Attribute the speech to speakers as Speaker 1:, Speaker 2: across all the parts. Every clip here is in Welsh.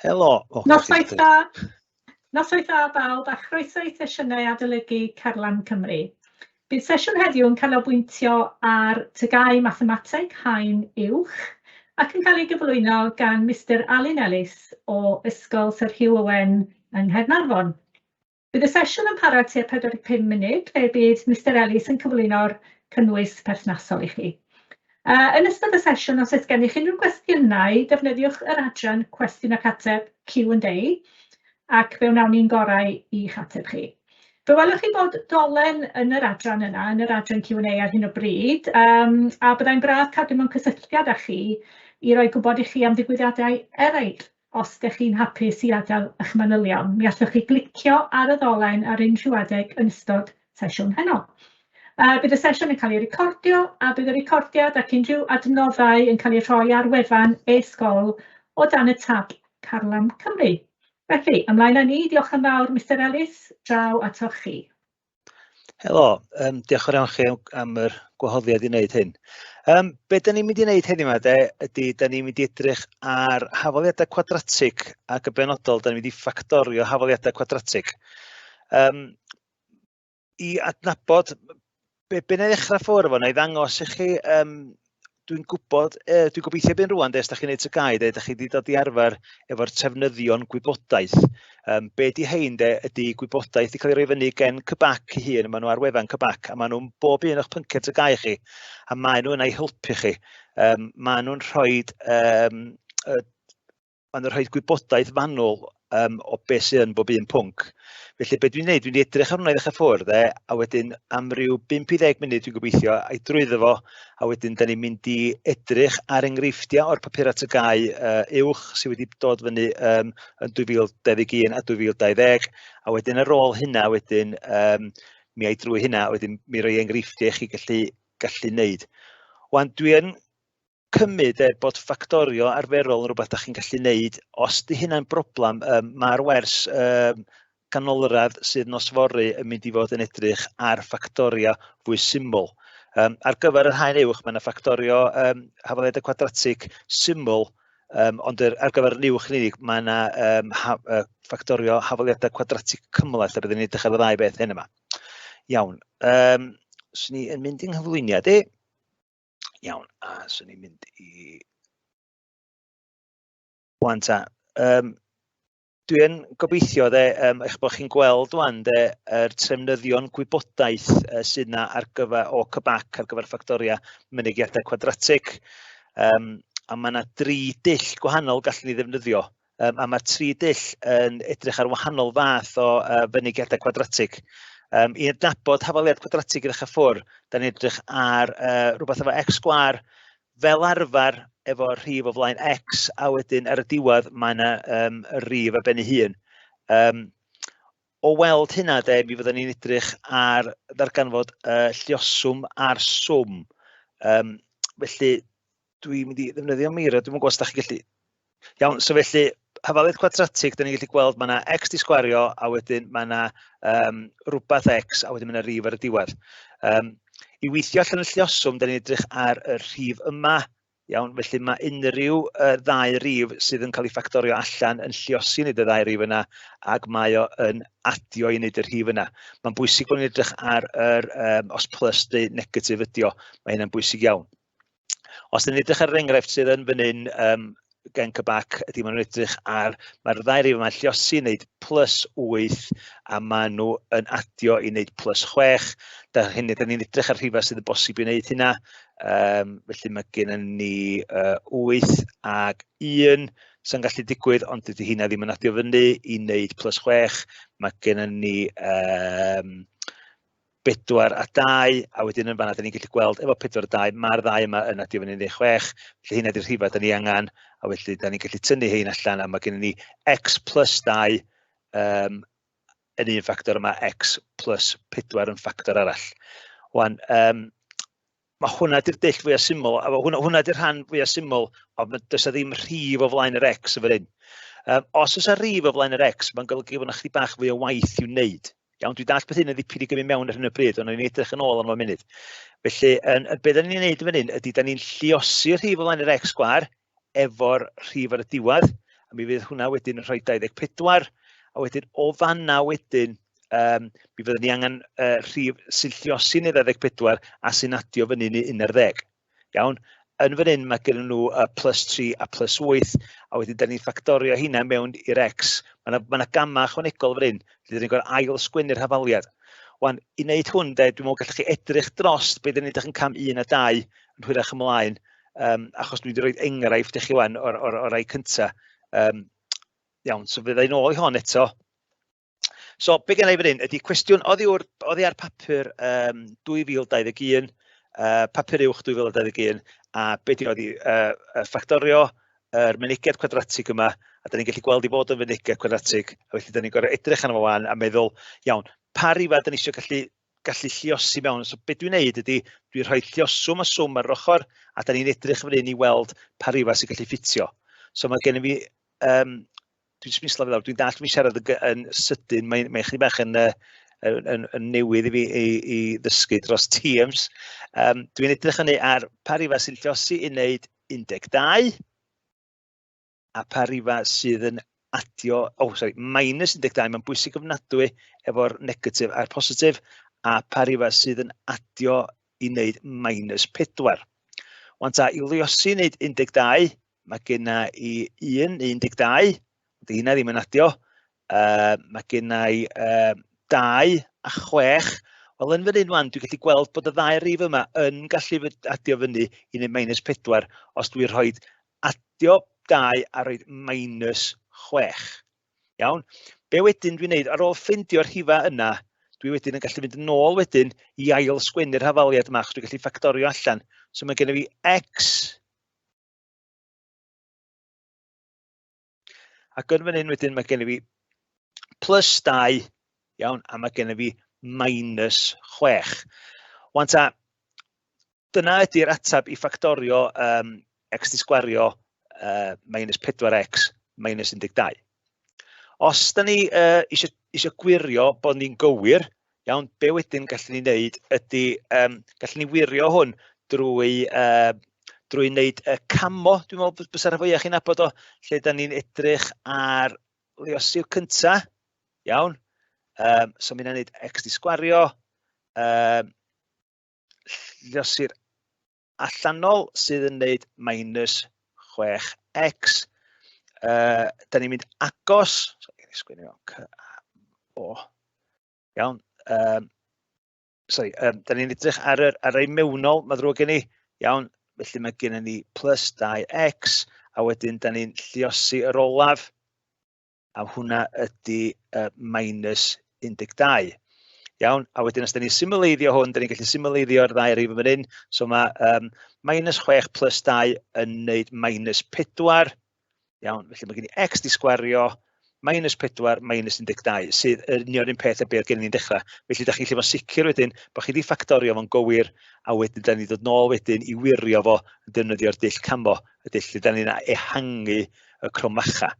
Speaker 1: Helo.
Speaker 2: Noswaith dda bawb a chroeso i sesiynau adolygu Carlan Cymru. Bydd sesiwn heddiw yn canolbwyntio ar TGAU Mathemateg haen Uwch ac yn cael ei gyflwyno gan Mr Alun Ellis o Ysgol Sir Huw Owen yng Nghaernarfon. Bydd y sesiwn yn para tua 45 munud, lle bydd Mr Ellis yn cyflwyno'r cynnwys perthnasol i chi. Yn ystod y sesiwn, os oes gennych unrhyw gwestiynau, defnyddiwch yr adran cwestiwn ac ateb Q&A ac fe wnawn ni'n gorau i'ch ateb chi. Fe welwch chi bod dolen yn yr adran yna, yn yr adran Q&A ar hyn o bryd, a byddai'n braf cadw mewn cysylltiad â chi i roi gwybod i chi am ddigwyddiadau eraill. Os ydych chi'n hapus i adael eich manylion, mi allwch chi glicio ar y ddolen ar unrhyw adeg yn ystod sesiwn heno. Bydd y sesiwn yn cael ei recordio, a bydd y recordiad ac unrhyw adnoddau yn cael ei rhoi ar wefan e-sgol o dan y tab Carlan Cymru. Felly, ymlaen â ni, diolch yn fawr, Mr Ellis, draw atoch chi.
Speaker 1: Helo, diolch yn fawr chi am yr gwahoddiad i wneud hyn. Be da ni'n mynd i wneud heddiw yma ydy, da ni'n mynd i edrych ar hafoliadau cwadratig ac y benodol, da ni'n mynd i ffactorio hafoliadau cwadratig. I adnabod, be na ddechrau ffwrdd efo, na i ddangos i chi, dwi'n gobeithio bydd rwan, os da chi'n neud TGAU, da chi wedi dod i arfer efo'r trefnyddion gwybodaeth. Be di hein ydy gwybodaeth i cael ei roi fyny gen cybac i hun, maen nhw ar wefan cybac, a maen nhw'n bob un o'ch pynciau TGAU chi, a maen nhw yna i helpu chi. Maen nhw'n rhoi gwybodaeth fanwl o beth sydd yn bob un pwnc. Felly, be dwi'n gwneud, dwi'n edrych ar hwnna i ddechrau ffwrdd, a wedyn am ryw 5-10 munud dwi'n gobeithio, a'i drwyddo fo, a wedyn da ni'n mynd i edrych ar enghreifftiau o'r papurau TGAU Uwch sydd wedi dod fyny yn 2021 a 2020, a wedyn ar ôl hynna, wedyn mi ai drwy hynna, wedyn mi roi enghreifftiau i chi gallu wneud. Wan, dwi'n cymryd bod ffactorio arferol yn rhywbeth da chi'n gallu wneud. Os di hynna'n broblem, mae'r wers ganolradd sydd nos fory yn mynd i fod yn edrych ar ffactoria fwy syml. Ar gyfer yr haen uwch, mae yna ffactorio hafoliadau cwadratig syml, ond ar gyfer yr uwch yn unig, mae yna ffactorio hafoliadau cwadratig cymhleth, ar ydyn ni'n edrych ar y ddau beth hyn yma. Iawn, swn i yn mynd i'n nghyflwyniad i. Iawn, a swn i'n mynd i... Wan ta, dwi'n gobeithio eich bod chi'n gweld wan yr trefnyddion gwybodaeth sydd yna ar gyfer o cybac ar gyfer ffactoria mynegiadau cwadratig. A mae yna 3 dull gwahanol gallwn ni ddefnyddio. A mae 3 dull yn edrych ar wahanol fath o mynegiadau cwadratig. I adnabod hafoliad cwadratig i ddechrau ffwrdd, da ni'n edrych ar rhywbeth efo x sgwâr fel arfer efo rhif o flaen x, a wedyn ar y diwedd mae yna y rhif ar ben ei hun. O weld hynna, mi fyddwn ni'n edrych ar ddarganfod lluoswm a'r swm. Felly, dwi'n mynd i ddefnyddio mira, dwi'n gwybod os da chi gallu... Iawn, so felly, hafoliad cwadratig, da ni'n gallu gweld mae yna x di sgwario, a wedyn mae yna rhywbeth x, a wedyn mae yna rhif ar y diwedd. I weithio allan y lluoswm, da ni'n edrych ar y rhif yma. Iawn, felly mae unrhyw ddau rhif sydd yn cael ei ffactorio allan yn lluosi nid y ddau rhif yna, ac mae o yn adio i nid y rhif yna. Mae'n bwysig bod ni'n edrych ar os plus neu negatif ydio, mae hynna'n bwysig iawn. Os da ni'n edrych ar yr enghraifft sydd yn fan hyn gen cybac, ydy maen nhw'n edrych ar, mae'r ddau rhif yma'n lluosi i wneud plus 8, a maen nhw yn adio i wneud plus 6. Da ni'n edrych ar rhifau sydd yn bosib i wneud hynna. Felly mae gen ni 8 ag 1 sy'n gallu digwydd, ond dydy hynna ddim yn adio fyny i wneud plus 6. Mae gen ni 4 a 2, a wedyn yn fanna, da ni'n gallu gweld efo 4 a 2, mae'r 2 yma yn adio fyny i wneud 6. Felly hynna di'r rhifau da ni angen, a felly da ni'n gallu tynnu hein allan, a mae gen ni x plus 2 yn un ffactor yma, x plus 4 yn ffactor arall. Wan, mae hwnna di'r dull fwyaf syml, a hwnna di'r rhan fwyaf syml, ond does ddim rhif o flaen yr x yfyr hyn. Os oes y rhif o flaen yr x, mae'n golygu bod yna chdi bach fwy o waith i'w wneud. Iawn, dwi'n dall beth hyn yn ddipyn i gymryd mewn ar hyn o bryd, ond ni'n edrych yn ôl am y munud. Felly, beth da ni'n gwneud fan hyn ydy, da ni'n lluosi'r rhif o flaen yr x sgwâr efo'r rhif ar y diwedd, a mi fydd hwnna wedyn yn rhoi 24, a wedyn o fanna wedyn, mi fyddwn ni angen rhif sy'n lliosi neu 24 a sy'n adio fyny ni 11. Iawn, yn fan hyn mae gen nhw plus 3 a plus 8, a wedyn da ni'n ffactorio hynna mewn i'r x. Mae yna gamma ychwanegol fan hyn, felly da ni'n gorfod ail sgwennu'r hafaliad. Wan, i wneud hwn, dwi'n meddwl gallwch chi edrych dros beth da ni'n edrych yn cam 1 a 2 yn hwyrach ymlaen, achos dwi wedi rhoi enghraifft i chi wan o'r rai cynta. Iawn, so fydda i'n ôl i hon eto. So, be gen i fan hyn ydy cwestiwn, oddi ar papur 2021, papur uwch 2021, a beth oedd ffactorio yr mynegiad cwadratig yma, a da ni'n gallu gweld i fod yn mynegiad cwadratig, a felly da ni'n gorfod edrych arno fo wan a meddwl, iawn, pa rifa da ni eisiau gallu lliosi mewn. So beth dwi'n neud ydy, dwi'n rhoi llioswm a swm ar yr ochr, a da ni'n edrych fan hyn i weld pa rifa sy'n gallu ffitio. So mae gen i fi, dwi'n smislo fe ddawr, dwi'n dall mi siarad yn sydyn, mae'n chydig bach yn newydd i fi i ddysgu dros Teams. Dwi'n edrych hynny ar pa rifa sy'n lliosi i wneud 12, a pa rifa sydd yn adio, minus 12, mae'n bwysig ofnadwy efo'r negatif a'r positif, a pa rifa sydd yn adio i wneud minus 4. Wan ta, i liosi i wneud 12, mae genna i 1 neu 12, ydy hynna ddim yn adio, mae genna i 2 a 6, wel yn fan hyn wan, dwi'n gallu gweld bod y ddau rif yma yn gallu adio fyny i wneud minus 4, os dwi'n rhoi adio 2 a rhoi minus 6. Iawn, be wedyn dwi'n neud, ar ôl ffindio'r rhifa yna, dwi wedyn yn gallu mynd yn ôl wedyn i ail sgwennu'r hafaliad yma, achos dwi'n gallu ffactorio allan. So mae gen i fi x, ac yn fan hyn wedyn mae gen i fi plus 2, iawn, a mae gen i fi minus 6. Wan ta, dyna ydy'r atab i ffactorio x di sgwario minus 4x minus 12. Os da ni eisiau gwirio bod ni'n gywir, iawn, be wedyn gallwn ni wneud ydy, gallwn ni wirio hwn drwy wneud camo, dwi'n meddwl bysa'r fwyaf chi'n nabod o, lle da ni'n edrych ar liosi'r cynta, iawn, so mi'n wneud x di sgwario, liosi'r allanol sydd yn wneud minus 6x, da ni'n mynd agos, iawn, da ni'n edrych ar ei mewnol, mae ddrwg gen i, iawn, felly mae gen ni plus 2x, a wedyn da ni'n lliosi yr olaf, a hwnna ydy minus 12. Iawn, a wedyn os da ni'n symleiddio hwn, da ni'n gallu symleiddio'r ddau rif yn hyn, so mae minus 6 plus 2 yn wneud minus 4, iawn, felly mae gen i x di sgwario, minus 4, minus 12, sydd yn union un peth a beth gen i'n dechrau. Felly, da chi'n lle fo sicr wedyn bod chi wedi ffactorio fo'n gywir, a wedyn da ni ddod nôl wedyn i wirio fo yn defnyddio'r dull camo, y dull lle da ni'n ehangu y cromacha.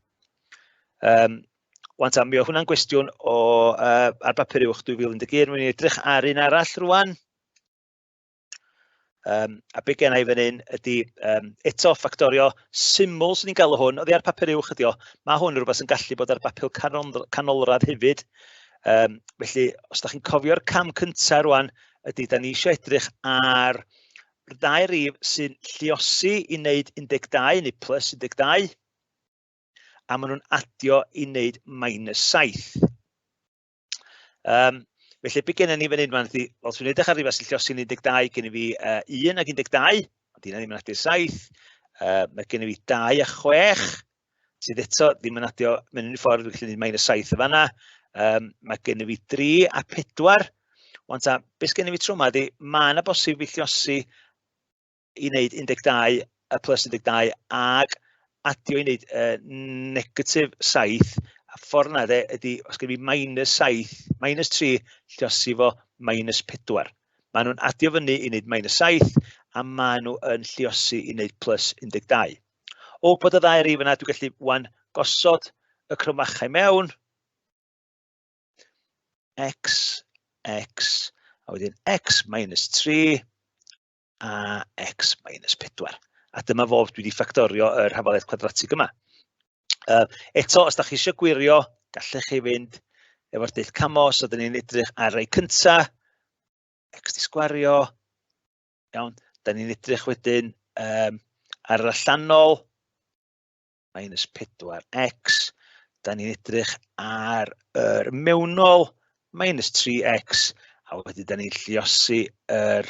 Speaker 1: Wan ta, mi o hwnna'n gwestiwn ar bapur uwch 2021, mae'n edrych ar un arall rwan. A be gen i fan hyn ydy eto ffactorio syml sy'n ni'n galw hwn, oddi ar papur uwch ydi o, mae hwn yn rhywbeth sy'n gallu bod ar bapur canolradd hefyd. Felly, os da chi'n cofio'r cam cyntaf rwan, ydy da ni eisiau edrych ar ddau rif sy'n lliosi i wneud 12 neu plus 12, a maen nhw'n adio i wneud minus 7. Felly, be gen i fan hyn, fel dwi'n edrych ar rifa sy'n lliosi 12, gen i fi 1 ag 12, ond hynna ddim yn adio 7. Mae gen i fi 2 a 6, sydd eto ddim yn adio, mae'n un ffordd dwi'n gallu gwneud minus 7 y fanna. Mae gen i fi 3 a 4. Wan ta, beth gen i fi tro yma ydy, mae yna bosib i lliosi i wneud 12 a plus 12 ag adio i wneud negatif 7. A ffordd yna ydy, os gen i minus 7, minus 3, lliosi fo minus 4. Maen nhw'n adio fyny i wneud minus 7, a maen nhw yn lliosi i wneud plus 12. O bod y ddau rif yna, dwi'n gallu wan gosod y cromachau mewn. X, a wedyn x minus 3, a x minus 4. A dyma fodd dwi wedi ffactorio yr hafaliad cwadratig yma. Eto, os da chi eisiau gwirio, gallech chi fynd efo'r dull camo, so dyn ni'n edrych ar rei cynta, x di sgwario, iawn, da ni'n edrych wedyn ar yr allanol, minus 4x, da ni'n edrych ar yr mewnol, minus 3x, a wedyn da ni'n lluosi yr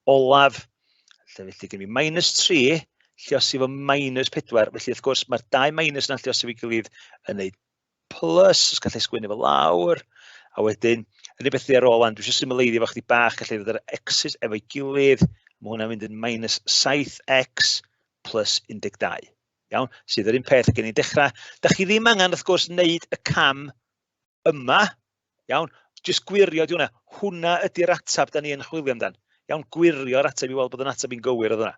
Speaker 1: olaf, felly gen i minus 3, lluosi fo minus 4, felly wrth gwrs mae'r 2 minus yna'n lluosi fi gilydd yn neud plus, os gallai sgwini fo lawr, a wedyn, yn ei bethu ar ôl, dwi eisiau symleiddio fo chdi bach, gallai ddod yr x's efo'i gilydd, mae hwnna'n mynd yn minus 7x plus 12. Iawn, sydd yr un peth gen i dechrau. Da chi ddim angen, wrth gwrs, wneud y cam yma, iawn, jyst gwirio di hwnna. Hwnna ydy'r atab da ni yn chwilio amdan. Iawn, gwirio'r atab i weld bod yn atab i'n gywir o hwnna.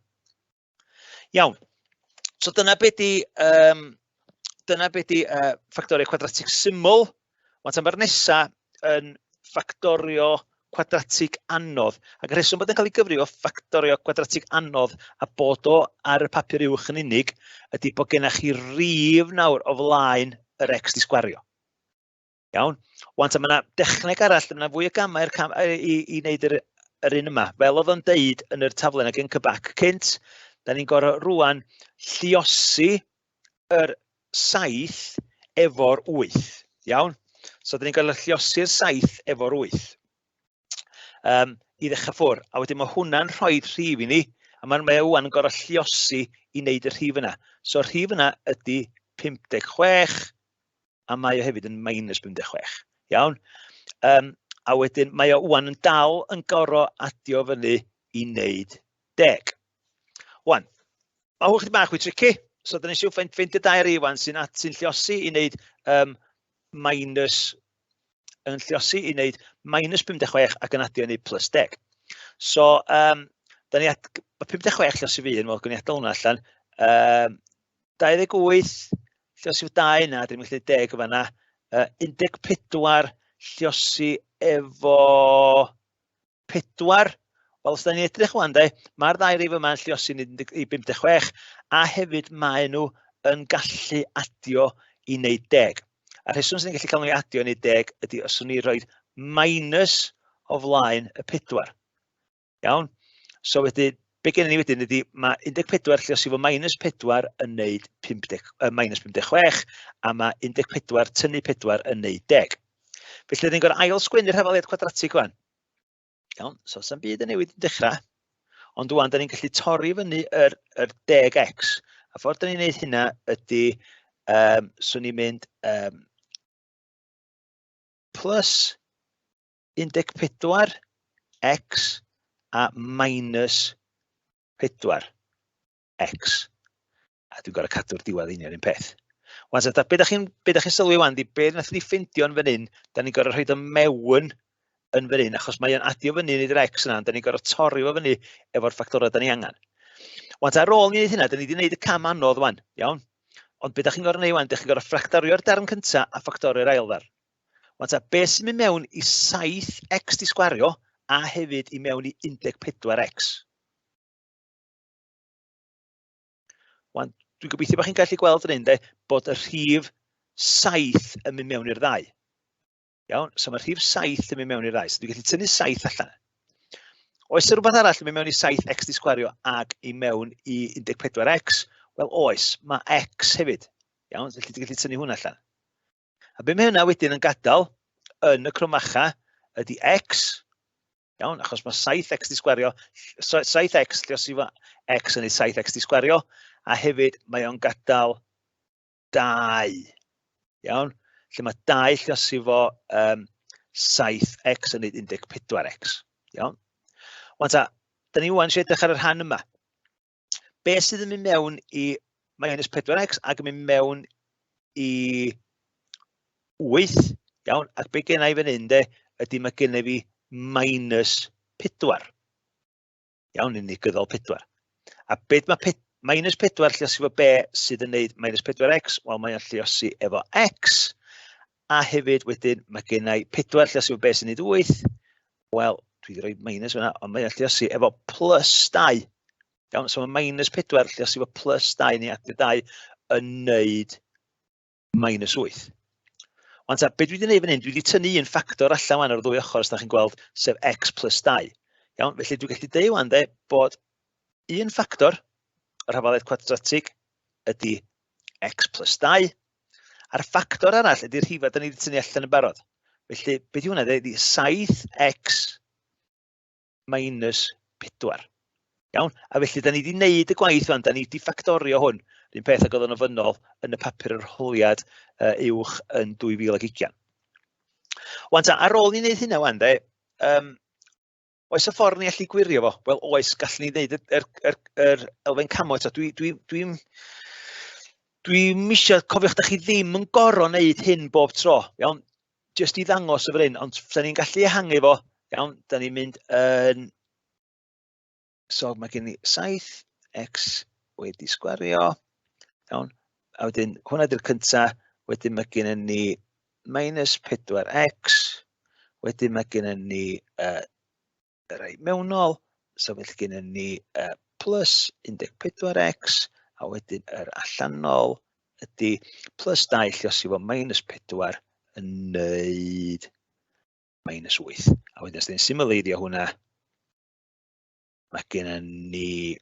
Speaker 1: Iawn, so dyna beth di ffactorio cwadratig syml. Ond mae'r nesa yn ffactorio cwadratig anodd. Ac y rheswm bod yn cael ei gyfri o ffactorio cwadratig anodd a bod o ar y papur uwch yn unig ydy bod gennych chi rif nawr o flaen yr x di sgwario. Iawn. Wan mae yna dechneg arall, yna fwy o gamau i wneud yr un yma. Fel oedd o'n deud yn yr taflen ag yn cybac cynt, da ni'n gorau rwan lluosi yr 7 efo'r 8. Iawn. So, da ni'n gorau lluosi'r 7 efo'r 8. I ddechrau ffwr. A wedyn mae hwnna'n rhoi rhif i ni, a mae wan yn gorau lluosi i wneud y rhif yna. So, y rhif yna ydy 56, a mae o hefyd yn minus 56. Iawn. A wedyn mae o wan yn dal yn gorau adio fyny i wneud 10. Wan, mae hwch bach fwy tricky. So, da ni eisiau ffeind y 2 rif wan sy'n lluosi i wneud minus 56 ac yn adio ni plus 10. So, mae 56 lluosi fi yn, wel, gwni adael hwnna allan. 28 lluosi fo 2 yna, dyn ni'n gallu 10 o fanna. 14 lluosi efo 4. Wel, os da ni'n edrych wan, mae'r 2 rif yma'n lluosi i 56, a hefyd mae nhw yn gallu adio i wneud 10. A rheswm sy'n gallu cael nhw i adio i wneud 10 ydy os o'n i roi minus o flaen y 4. Iawn? So wedyn, be gen ni wedyn ydy, mae 14 lluosi fo minus 4 yn wneud minus 56, a mae 14 tynnu 4 yn wneud 10. Felly, ni'n gorau ail sgwennu'r hafaliad cwadratig wan. Iawn, so sa'n byd yn newid yn dechrau, ond wan, da ni'n gallu torri fyny yr 10x. A ffordd da ni'n gwneud hynna ydy, so ni'n mynd plus 14x a minus 4x. A dwi'n gorau cadw'r diwedd union un peth. Wan, so be da chi'n sylwi wan, di be nath ni ffeindio'n fan hyn, da ni'n gorau rhoi o mewn yn fan hyn, achos mae'n adio fyny nid yr x yna, da ni'n gorau torri fo fyny efo'r ffactorau da ni angen. Wan, ar ôl ni wneud hynna, da ni wedi gwneud y cam anodd wan, iawn? Ond be da chi'n gorau gwneud wan, da chi'n gorau ffactorio'r darn cynta a ffactorio'r ail ddarn. Wan, be sy'n mynd mewn i 7x di sgwario a hefyd i mewn i 14x. Wan, dwi'n gobeithio bod chi'n gallu gweld yn un, bod y rhif 7 yn mynd mewn i'r 2. Iawn, so mae'r rhif 7 yn mynd mewn i'r 2. So dwi'n gallu tynnu 7 allan. Oes yna rhywbeth arall yn mynd mewn i 7x di sgwario ag i mewn i 14x? Wel, oes, mae x hefyd. Iawn, felly ti'n gallu tynnu hwnna allan. A be mae hynna wedyn yn gadael yn y cromacha ydy x. Iawn, achos mae 7x di sgwario, 7x lluosi fo x yn ei 7x di sgwario, a hefyd mae o'n gadael 2. Iawn, lle mae 2 lluosi fo 7x yn ei 14x. Iawn. Wan ta, da ni wan eisiau edrych ar y rhan yma. Be sydd yn mynd mewn i minus 4x ac yn mynd mewn i 8, iawn, ac be gennau fan hyn ydy mae gennau fi minus 4. Iawn, unigryddol 4. A beth mae minus 4 lluosi fo be sydd yn gwneud minus 4x? Wel, mae'n lluosi efo x. A hefyd wedyn mae gennau 4 lluosi fo be sydd yn gwneud 8. Wel, dwi wedi rhoi minus fyna, ond mae'n lluosi efo plus 2. Iawn, so mae minus 4 lluosi fo plus 2 neu adio 2 yn wneud minus 8. Ond be dwi wedi gwneud fan hyn, dwi wedi tynnu un ffactor allan fan o'r ddwy ochr, os da chi'n gweld, sef x plus 2. Iawn, felly dwi'n gallu deud wan bod un ffactor, yr hafaliad cwadratig, ydy x plus 2, a'r ffactor arall ydy'r rhifau da ni wedi tynnu allan yn barod. Felly, be di hwnna ydy 7x minus 4. Iawn, a felly da ni wedi gwneud y gwaith fan, da ni wedi ffactorio hwn, un peth ag oedd yn ofynnol yn y papur arholiad uwch yn 2020. Wan ta, ar ôl ni wneud hynna wan, oes y ffordd ni allu gwirio fo? Wel, oes, gallwn ni wneud yr elfen camo eto. Dwi'n eisiau cofiwch da chi ddim yn gorfod wneud hyn bob tro, iawn, jyst i ddangos o fan hyn, ond da ni'n gallu ehangu fo, iawn, da ni'n mynd yn... So, mae gen i 7x wedi sgwario, iawn, a wedyn hwnna ydy'r cyntaf, wedyn mae gen ni minus 4x, wedyn mae gen ni rai mewnol, so felly gen ni plus 14x, a wedyn yr allanol ydy plus 2 lliosi fo minus 4 yn neud minus 8. A wedyn os ydyn symleidio hwnna, mae gen ni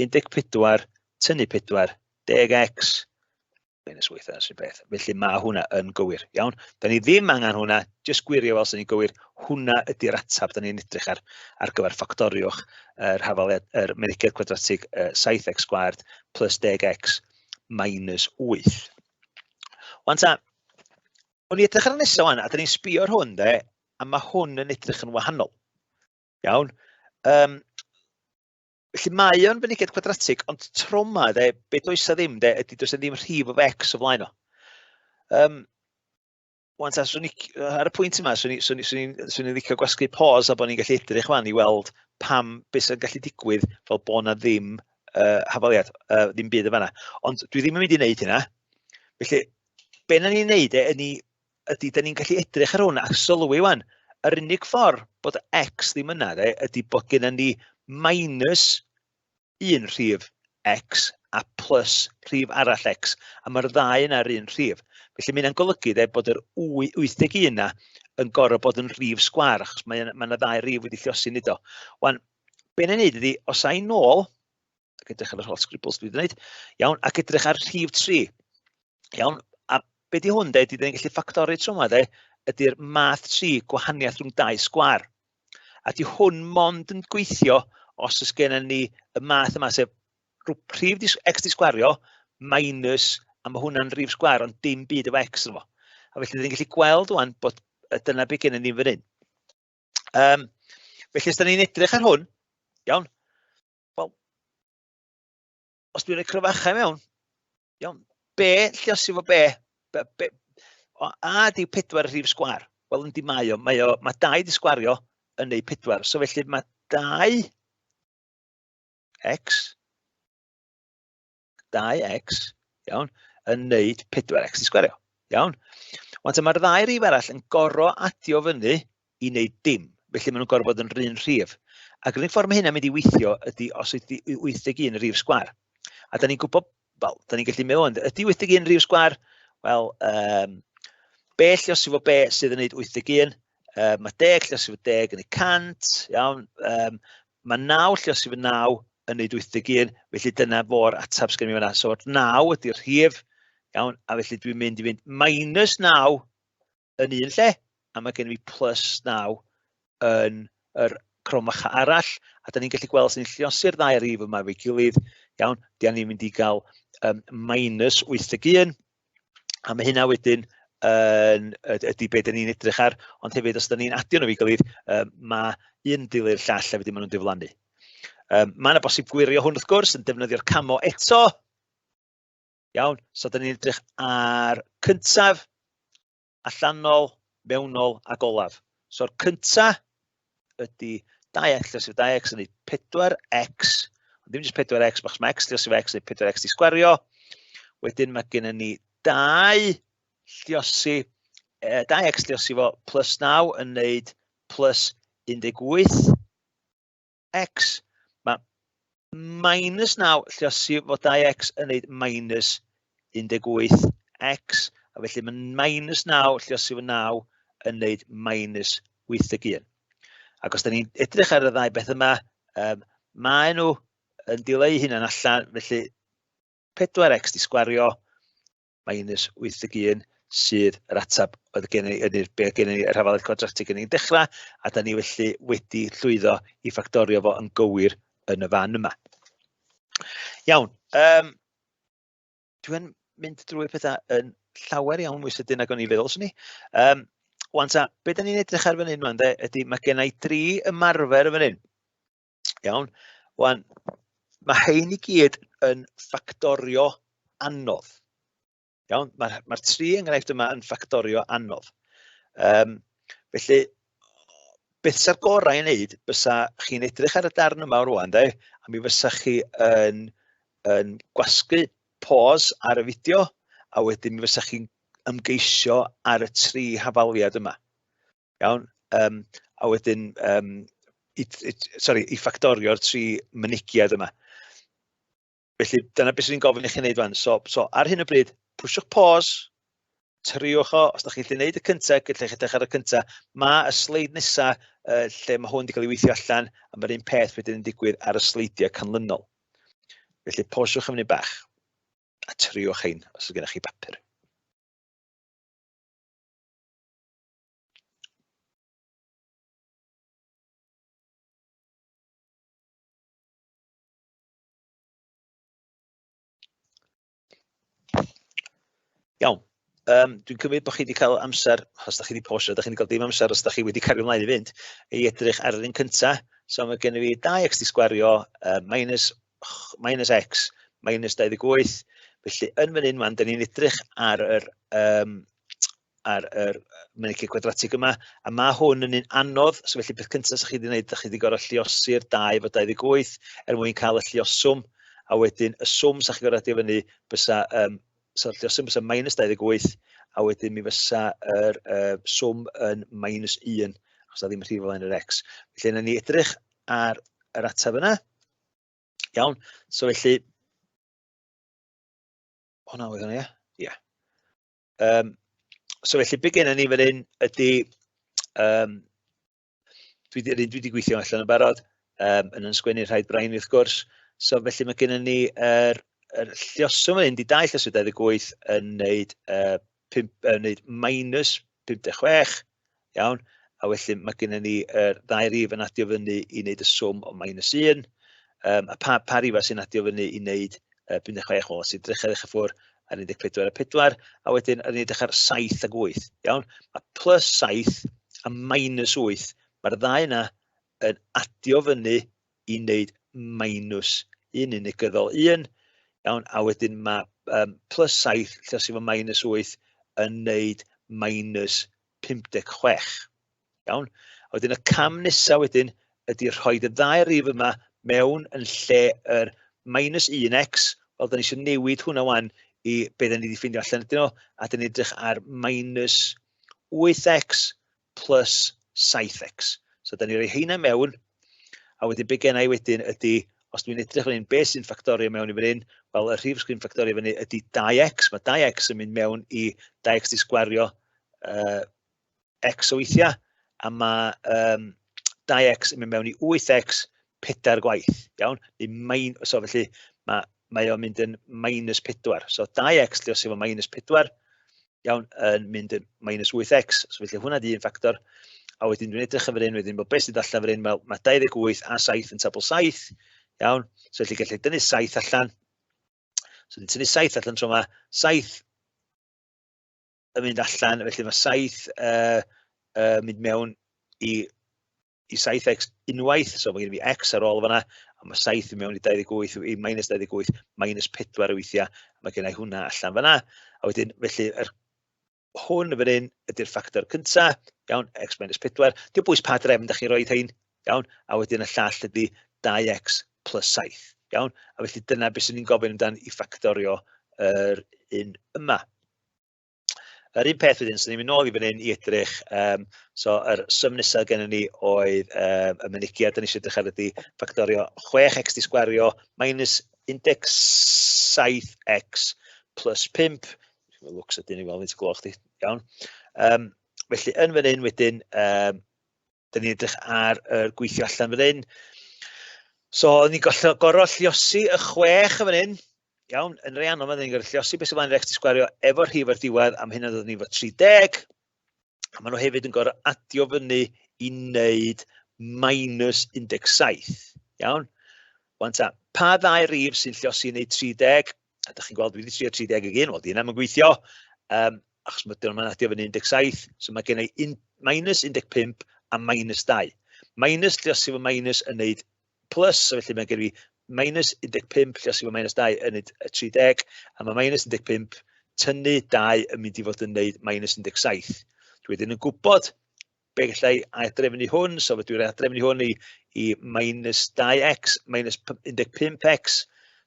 Speaker 1: 14 tynnu 4, 10x, minus 8 yn sy'n beth. Felly mae hwnna yn gywir. Iawn, da ni ddim angen hwnna, jyst gwirio fel sy'n ni'n gywir. Hwnna ydy'r atab da ni'n edrych ar gyfer ffactoriwch yr mynegiad cwadratig 7x sgward plus 10x minus 8. Wan ta, o'n i edrych ar y nesaf wan, a da ni'n sbio ar hwn, a mae hwn yn edrych yn wahanol. Iawn. Felly mae o'n mynegiad cwadratig, ond tro yma, be does a ddim, ydy does a ddim rhif o x o flaen o. Wan ta, ar y pwynt yma, swn i'n licio gwasgu pause a bod ni'n gallu edrych fan i weld pam beth sy'n gallu digwydd fel bod na ddim hafaliad, ddim byd y fanna. Ond dwi ddim yn mynd i wneud hynna. Felly, be na ni'n wneud ydy da ni'n gallu edrych ar hwnna a sylwi wan. Yr unig ffordd bod x ddim yna ydy bod gennym ni minus un rhif x a plus rhif arall x, a mae'r ddau yna'r un rhif. Felly mae'n golygu bod yr 81 yna yn gorfod bod yn rhif sgwar, achos mae yna ddau rhif wedi lliosi nid o. Wan, be na'n neud ydy, os a'i nôl, ac edrych ar yr holl scribbles dwi wedi gwneud, iawn, ac edrych ar rhif 3. Iawn, a be di hwn, ydy da ni'n gallu ffactori tro yma, ydy'r math 3 gwahaniaeth rhwng 2 sgwar. A di hwn mond yn gweithio os ys gennym ni y math yma, sef rhif x di sgwario minus, a mae hwnna'n rhif sgwar, ond dim byd o x yn fo. A felly, da ni'n gallu gweld wan bod dyna be gennym ni fan hyn. Felly, os da ni'n edrych ar hwn, iawn, wel, os dwi'n rhoi cryfachau mewn, iawn, be lliosi fo be? A di 4 rhif sgwar. Wel, yndi mae 2 di sgwario yn neud 4. So felly mae 2x, iawn, yn neud 4x di sgwario. Iawn. Wan mae'r 2 rhif arall yn gorfod adio fyny i wneud dim. Felly maen nhw'n gorfod bod yn rhan rhif. Ac yr unig ffordd mae hynna mynd i weithio ydy os ydy 81 rhif sgwar. A da ni'n gwybod, wel, da ni'n gallu meddwl, ydy 81 rhif sgwar? Wel, be lliosi fo be sydd yn neud 81? Mae 10 lliosi fo 10 yn ei 100, iawn. Mae 9 lliosi fo 9 yn neud 81, felly dyna fo'r atab sgen i fan'na. So, 9 ydy'r rhif, iawn, a felly dwi'n mynd i fynd minus 9 yn un lle, a mae gen i plus 9 yn yr cromach arall, a da ni'n gallu gweld sy'n lliosi'r 2 rhif yma fe'i gilydd, iawn, da ni'n mynd i gael minus 81, a mae hynna wedyn ydy beth da ni'n edrych ar, ond hefyd os da ni'n adio nhw fe'i gilydd, mae un dilyn llall a wedyn maen nhw'n diflannu. Mae yna bosib gwirio hwn wrth gwrs yn defnyddio'r camo eto. Iawn, so da ni'n edrych ar cyntaf, allanol, mewnol a golaf. So'r cyntaf ydy 2x lliosif 2x yn ei 4x, ond ddim jyst 4x, achos mae x lliosif x neu 4x di sgwario. Wedyn mae gen ni 2x lliosif o plus 9 yn neud plus 18x. Mae minus 9 lliosif o 2x yn neud minus 18x. x, a felly mae'n minus 9, lluosif o 9, yn neud minus 81. Ac os da ni'n edrych ar y ddau beth yma, mae nhw yn dileu hynna'n allan, felly 4x di sgwario minus 81 sydd yr atab oedd gen i yr rhafalaeth cwadratig yn ei dechrau, a da ni felly wedi llwyddo i ffactorio fo yn gywir yn y fan yma. Iawn, dwi'n mynd drwy pethau yn llawer iawn mwy sydyn ag o'n i feddwl swn i. Wan ta, be da ni'n edrych ar fan hyn wan, ydy mae gen i 3 ymarfer fan hyn. Iawn, wan, mae hein i gyd yn ffactorio anodd. Iawn, mae'r 3 enghraifft yma yn ffactorio anodd. Felly, beth sy'r gorau i wneud, bysa chi'n edrych ar y darn yma rwan, a mi fysa chi yn gwasgu pause ar y fideo, a wedyn mi fysa chi'n ymgeisio ar y 3 hafaliad yma. Iawn, a wedyn i ffactorio'r 3 mynegiad yma. Felly, dyna beth sy'n gofyn i chi wneud fan. So ar hyn o bryd, pwyswch pause, triwch o, os da chi'n gwneud y cyntaf, gallech chi edrych ar y cyntaf, mae y sleid nesaf lle mae hwn wedi cael ei weithio allan, a mae'r un peth wedyn yn digwydd ar y sleidiau canlynol. Felly, pauswch am hynny bach, a triwch ein os ydych gennych chi bapur. Iawn, dwi'n cymryd bod chi wedi cael amser, os da chi wedi posio, da chi wedi cael dim amser os da chi wedi cario ymlaen i fynd, i edrych ar yr un cyntaf. So mae gen i fi 2x di sgwario minus x minus 28. Felly yn fan hyn, da ni'n edrych ar yr mynegiad cwadratig yma, a mae hwn yn un anodd, so felly beth cyntaf sy'ch chi wedi gwneud, da chi wedi gorfod lluosi'r 2 efo 28 mwyn cael y lluoswm, a wedyn y swm sy'ch chi gorfod adio fyny bysa so lluoswm bysa minus 28, a wedyn mi fysa yr swm yn minus 1, os da ddim yn rhif o flaen yr x. Felly, yna ni edrych ar yr ateb yna. Iawn, so felly... Hwna oedd hwnna, ie? Ie. So felly, be gen ni fan hyn ydy... Dwi wedi gweithio allan yn barod, yn sgwennu rhaid brain wrth gwrs. So felly, mae gen ni yr lluoswm yn hyn, di 2 lluoswm 28 yn neud minus 56, iawn, a felly mae gen ni yr 2 rif yn adio fyny i wneud y swm o minus 1, a pa rifa sy'n adio fyny i wneud 56, wel, sy'n edrych ffwr ar 14 a 4, a wedyn yn edrych ar 7 ag 8, iawn, mae plus 7 a minus 8, mae'r 2 yna yn adio fyny i wneud minus 1 unigryddol 1, iawn, a wedyn mae plus 7, lle sy'n fo minus 8, yn neud minus 56. Iawn, a wedyn y cam nesaf wedyn ydy rhoi y 2 rif yma mewn yn lle yr minus 1x, wel, da ni eisiau newid hwnna wan i be da ni wedi ffeindio allan ydyn nhw, a da ni edrych ar minus 8x plus 7x. So da ni rhoi heina mewn, a wedyn be gen I wedyn ydy, os dwi'n edrych fan hyn, beth sy'n ffactorio mewn i fan hyn, wel, y rhif sgrin ffactorio fan hyn ydy 2x. Mae 2x yn mynd mewn i 2x di sgwario x o weithiau, a mae 2x yn mynd mewn i 8x 4 gwaith. Iawn? So felly, mae o'n mynd yn minus 4. So 2x lle os efo minus 4, iawn, yn mynd yn minus 8x. So felly, hwnna di un ffactor. A wedyn dwi'n edrych ar fan hyn, wedyn bod beth sydd allan fan hyn, mae 28 a 7 yn tabl 7. Iawn, so felly gallu dynnu 7 allan. So dwi'n tynnu 7 allan tro yma. 7 yn mynd allan, felly mae 7 mynd mewn i 7x unwaith, so mae gen i fi x ar ôl fan'na, a mae 7 yn mewn i 28, i minus 28, minus 4 o weithiau, mae gen i hwnna allan fan'na. A wedyn, felly, hwn fan hyn ydy'r ffactor cyntaf, iawn, x minus 4. Diolch bwys pa drefn da chi roed hein, iawn, a wedyn y llall ydy 2x plus 7, iawn, a felly dyna beth sy'n ni'n gofyn amdan i ffactorio yr un yma. Yr un peth wedyn, sy'n ni'n mynd nôl i fan hyn i edrych, so yr sym nesaf gen ni oedd y mynegiad, da ni eisiau edrych ar ydy ffactorio 6x di sgwario minus 17x plus 5, lwcs ydyn ni fel ni'n gloch di. Iawn. Felly, yn fan hyn wedyn, da ni'n edrych ar gweithio allan fan hyn. So, ni'n gorfod lluosi y 6 yn fan hyn. Iawn, yn rei anodd, da ni'n gorfod lluosi beth sy'n fan x di sgwario efo rhif ar diwedd, am hynny ddod ni fo 30. A maen nhw hefyd yn gorfod adio fyny i wneud -17. Iawn. Wan ta, pa ddau rif sy'n lluosi i wneud 30? A da chi'n gweld, dwi wedi trio 30 ag un, wel, di yna yn gweithio. Achos mae'n adio fyny 17, so mae gen i -15 a -2. Minus lluosi fo minus yn wneud plus, so felly mae gen i -15 lluosi fo -2 yn wneud 30, a mae -15 tynnu 2 yn mynd i fod yn wneud -17. Dwi wedyn yn gwybod be gallai adrefnu hwn, so dwi'n adrefnu hwn i -2x, -15x,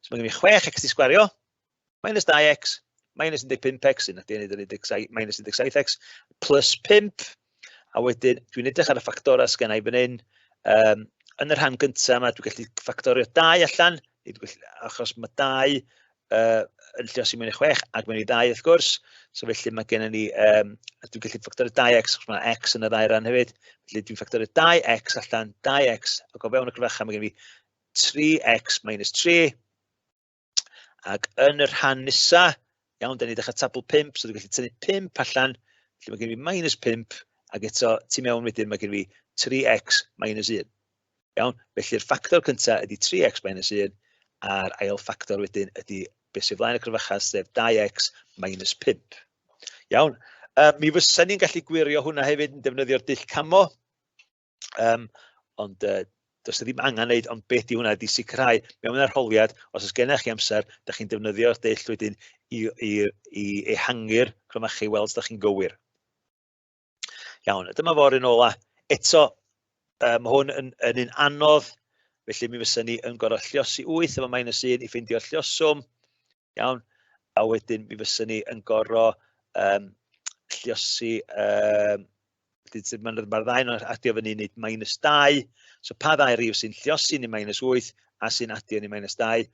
Speaker 1: so mae gen i 6x di sgwario, -2x, -15x, yna di'n neud -17x, plus 5, a wedyn dwi'n edrych ar y ffactora sgennau fan hyn. Yn y rhan gyntaf yma, dwi'n gallu ffactorio 2 allan, achos mae 2 yn lluosi mewn i 6 ac mewn i 2 wrth gwrs. So felly mae gen ni, dwi'n gallu ffactorio 2x, achos mae x yn y ddau ran hefyd. Felly dwi'n ffactorio 2x allan, 2x, ac o fewn y gryfachau mae gen i 3x minus 3. Ac yn y rhan nesa, iawn, da ni dechrau tabl 5, so dwi'n gallu tynnu 5 allan, felly mae gen i minus 5, ac eto, tu mewn wedyn, mae gen i 3x minus 1. Iawn, felly'r ffactor cyntaf ydy 3x minus 1, a'r ail ffactor wedyn ydy beth sy'n flaen y cryfachau, sef 2x minus 5. Iawn, mi fysa ni'n gallu gwirio hwnna hefyd yn defnyddio'r dull camo, ond does ddim angen wneud, ond beth di hwnna, di sicrhau mewn arholiad, os oes gennych chi amser, da chi'n defnyddio'r dull wedyn i ehangu'r crymachu weld os da chi'n gywir. Iawn, dyma fo'r un ola. Eto, mae hwn yn un anodd, felly mi fysa ni yn gorfod lluosi 8 efo -1 i ffeindio'r lluoswm. Iawn, a wedyn mi fysa ni yn gorfod lluosi, mae'r ddau yn adio fyny i wneud -2, so pa ddau rif sy'n lluosi ni -8 a sy'n adio ni -2,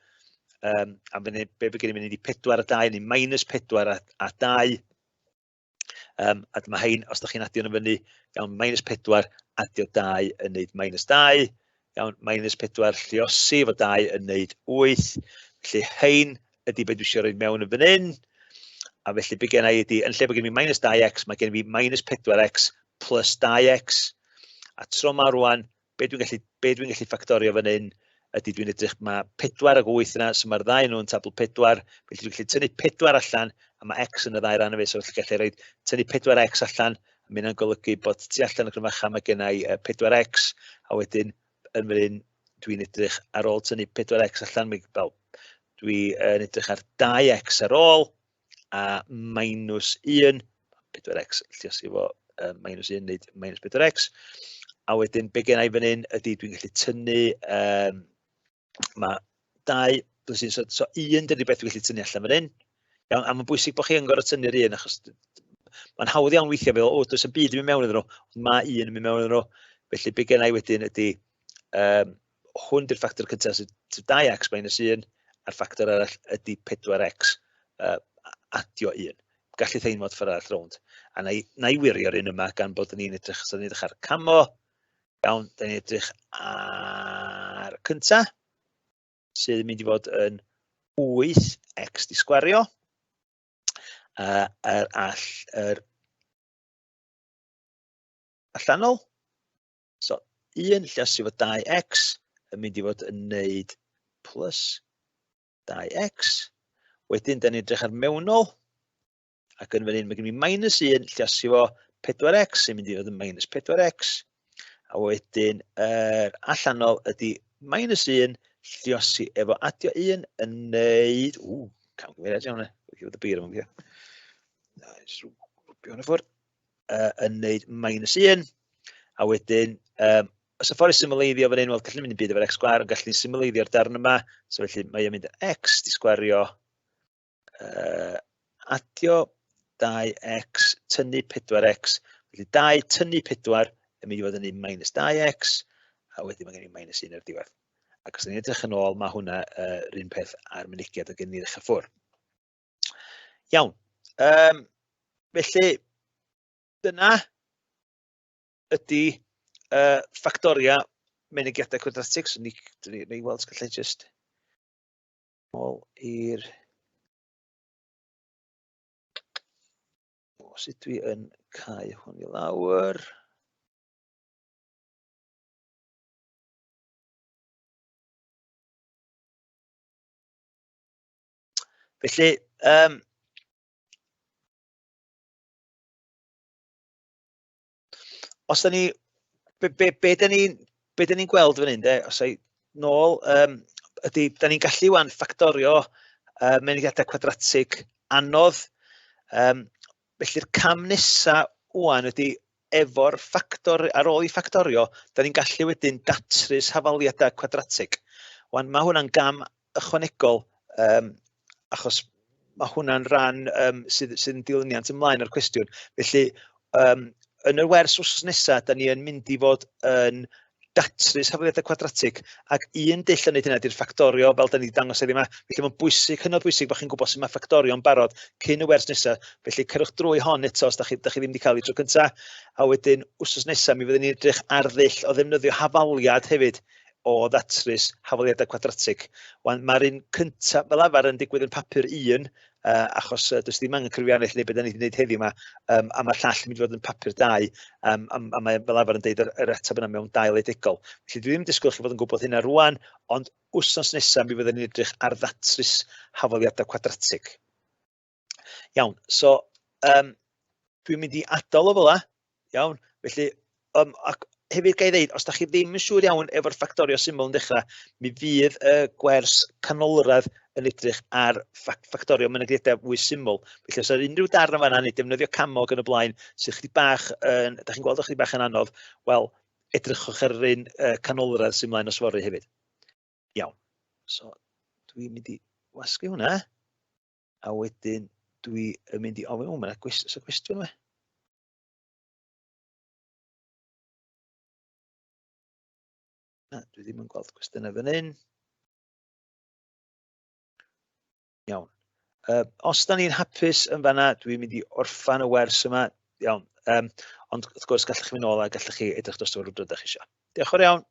Speaker 1: a be gen i'n mynd i 4 a 2 neu -4 a 2. A dyma hein, os da chi'n adio nhw fyny, iawn, -4 adio 2 yn wneud -2, iawn, -4 lluosi fo 2 yn wneud 8, felly hein ydy beth dwi eisiau rhoi mewn yn fan hyn, a felly be gen i ydy, yn lle bod gen i -2x, mae gen i -4x plus 2x, a tro ma rwan, be dwi'n gallu ffactorio fan hyn, ydy dwi'n edrych, mae 4 ag 8 yna, so mae'r ddau nhw'n tabl 4, felly dwi'n gallu tynnu 4 allan, a mae x yn y ddau ran efo, so felly gallu rhoi tynnu 4x allan, a mynd yn golygu bod tu allan y grymacha mae gen i 4x, a wedyn yn fan hyn dwi'n edrych ar ôl tynnu 4x allan, dwi'n edrych ar 2x ar ôl, a -1, 4x lluosi fo -1 neu -4x, a wedyn be gen i fan hyn ydy dwi'n gallu tynnu, mae 2, so 1 dydy beth dwi'n gallu tynnu allan fan hyn, iawn, a mae'n bwysig bod chi yn gorfod tynnu'r 1, achos mae'n hawdd iawn weithio fel, o, does y byd yn mynd mewn iddyn nhw, ond mae 1 yn mynd mewn iddyn nhw, felly be gen i wedyn ydy, hwn di'r ffactor cyntaf sydd 2x minus 1, a'r ffactor arall ydy 4x adio 1. Gallu theim mod ffordd arall rownd. A na i wirio'r un yma gan bod ni'n edrych, so ni'n edrych ar camo, iawn, da ni'n edrych ar cyntaf, sydd yn mynd i fod yn 8x di sgwario. Yr allanol, so 1 lluosi fo 2x yn mynd i fod yn wneud plus 2x. Wedyn, da ni'n edrych ar mewnol, ac yn fan hyn, mae gen i -1 lluosi fo 4x sy'n mynd i fod yn -4x. A wedyn, allanol ydy -1 lluosi efo adio 1 yn wneud, camgymeriad iawn, wedi bod y bir yma. Yn wneud -1, a wedyn, os y ffordd i symleiddio fan hyn, wel, gallwn mynd i'n byd efo'r x sgwar, ond gallwn symleiddio'r darn yma, so felly mae e'n mynd x di sgwario adio 2x tynnu 4x, felly 2 tynnu 4 yn mynd i fod yn -2x, a wedyn mae gen i -1 ar diwedd. Ac os ni'n edrych yn ôl, mae hwnna yr un peth a'r mynegiad o gen i ddechrau ffwrdd. Iawn, Felly, dyna ydy ffactoria mynegiadau cwadratig. So ni weld gallai just ôl i'r... Sut dwi yn cau hwn i lawr. Felly, os da ni, be da ni'n gweld fan hyn, os ei nôl, ydy, da ni'n gallu wan ffactorio mynegiadau cwadratig anodd. Felly'r cam nesa wan ydy efo'r ffactor, ar ôl i ffactorio, da ni'n gallu wedyn datrys hafaliadau cwadratig. Wan mae hwnna'n gam ychwanegol, achos mae hwnna'n ran sydd yn dilyniant ymlaen o'r cwestiwn. Felly, yn y wers wsos nesaf, da ni yn mynd i fod yn datrys hafaliadau cwadratig, ac un dull yn neud hynny ydy'r ffactorio, fel da ni dangos heddiw yma. Felly mae'n bwysig, hynod bwysig bod chi'n gwybod sut mae ffactorio'n barod cyn y wers nesaf. Felly cerwch drwy hon eto os da chi ddim wedi cael ei tro cyntaf. A wedyn, wsos nesaf, mi fyddwn ni'n edrych ar ddull o ddefnyddio hafaliad hefyd o ddatrys hafaliadau cwadratig. Mae'r un cyntaf fel arfer yn digwydd yn papur 1, achos does ddim angen cyfrifiannu neu beth da ni wedi gwneud heddiw yma, a mae'r llall yn mynd i fod yn papur 2, a mae fel arfer yn deud yr ateb yna mewn 2 ledigol. Felly dwi ddim yn disgwyl chi fod yn gwybod hynna rwan, ond wsos nesaf mi fyddwn ni'n edrych ar ddatrys hafaliadau cwadratig. Iawn, so dwi'n mynd i adael o fel iawn, felly, ac hefyd ga i ddeud, os da chi ddim yn siŵr iawn efo'r ffactorio syml yn dechrau, mi fydd y gwers canolradd yn edrych ar ffactorio mynegiadau fwy syml. Felly os yna unrhyw darn yn fan'na, neu defnyddio camog yn y blaen, sy'n chydig bach, da chi'n gweld o chydig bach yn anodd, wel, edrychwch ar yr un canolradd sy'n mlaen o sfory hefyd. Iawn, so dwi'n mynd i wasgu hwnna, a wedyn dwi'n mynd i ofyn, mae'n gwestiwn yma. Dwi ddim yn gweld cwestiynau fan hyn. Iawn. Os da ni'n hapus yn fan'na, dwi'n mynd i orffan y wers yma. Iawn. Ond wrth gwrs gallwch chi mynd nôl a gallwch chi edrych dros rhywbeth ydych chi eisiau. Diolch yn fawr iawn.